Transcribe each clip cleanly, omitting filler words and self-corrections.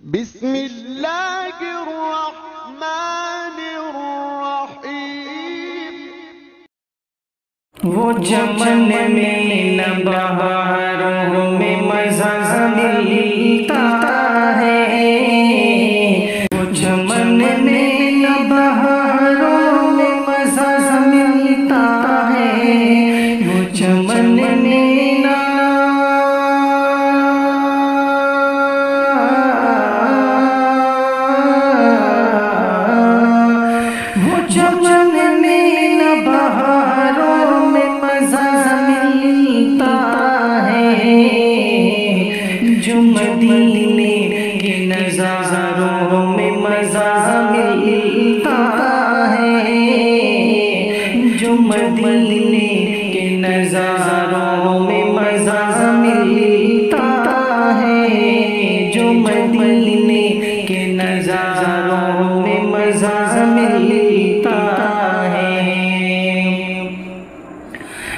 बिस्मिल्लाहिर्रहमानिर्रहीम। वो चमन में न बहारों में मज़ा मिलता है, वो चमन में न बहारों में मज़ा मिलता है, वो चमन में ना वो चमन में न बहारों में मज़ा मिलता है, जो मदीने के नज़ारों में मज़ा मिलता है, जो मदीने के नज़ारों में मज़ा मिलता है, जो मदीने के नज़ारों में मज़ा मिलता है।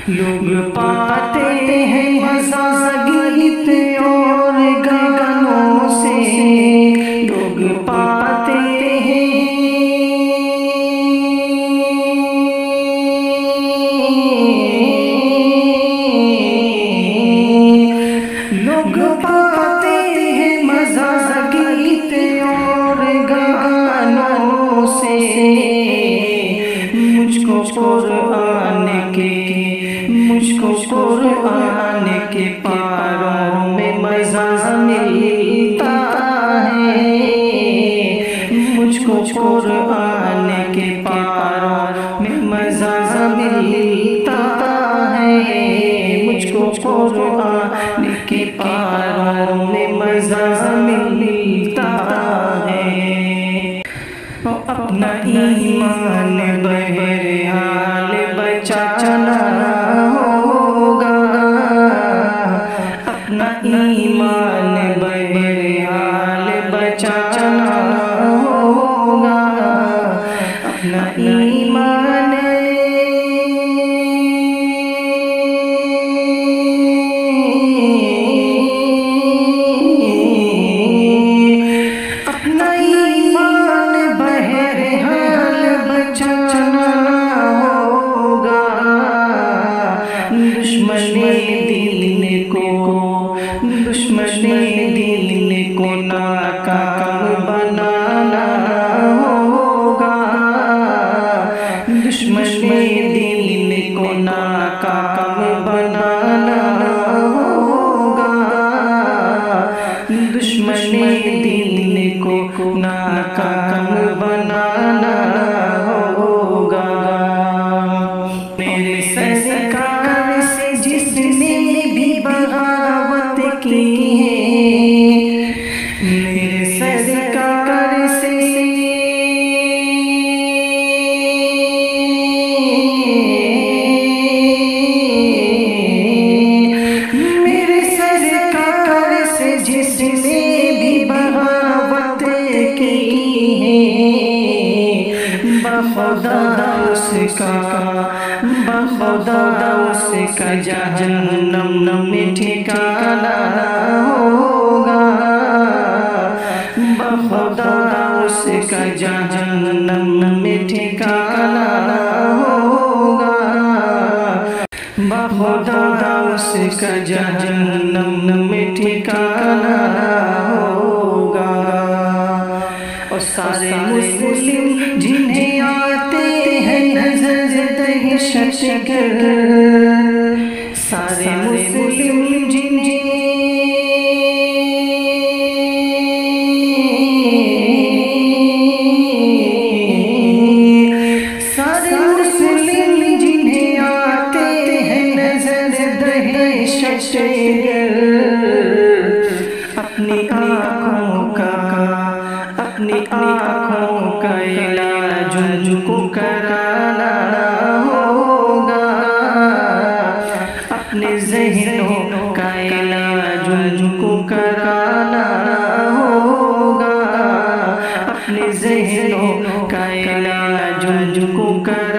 लोग पाते हैं मज़ा गीत और गानों से, लोग पाते हैं लोग पाते हैं मज़ा गीत और गानों से। मुझको कुरान के पारों में मज़ा मिलता है, मुझको कुरान के पारों में मज़ा मिलता है, मुझको कुरान के पारों में मज़ा मिलता है। अपना ईमान बहरहाल बचाना होगा, अपना ईमान बहरहाल बचाना होगा, अपना ईमान अपना ईमान बहरहाल बचाना होगा। दुश्मने दिल को नाकाम बनाना होगा, दुश्मने दिल को नाकाम बनाना होगा, दुश्मने दिल को नाकाम बनाना होगा। मेरे सरकार से जिसने भी बगावत की है, मेरे सरकार से मेरे सरकार से जिसने भी बगावत की है, बखुदा उसका जहन्नम में ठिकाना होगा, बखुदा उसका जहन्नम में ठिकाना होगा, बखुदा उसका जहन्नम में ठिकाना होगा। और सारे मुस्लिम जिन्हें आते हैं नजर दहशत गर्द, सारे मुस्लिम जिन्हें सारे मुस्लिम जिन्हें आते हैं नजर दहशत गर्द, अपनी आँखों का इलाज उनको कराना होगा, अपने ज़हनों का इलाज उनको कराना होगा, अपने ज़हनों का इलाज उनको कराना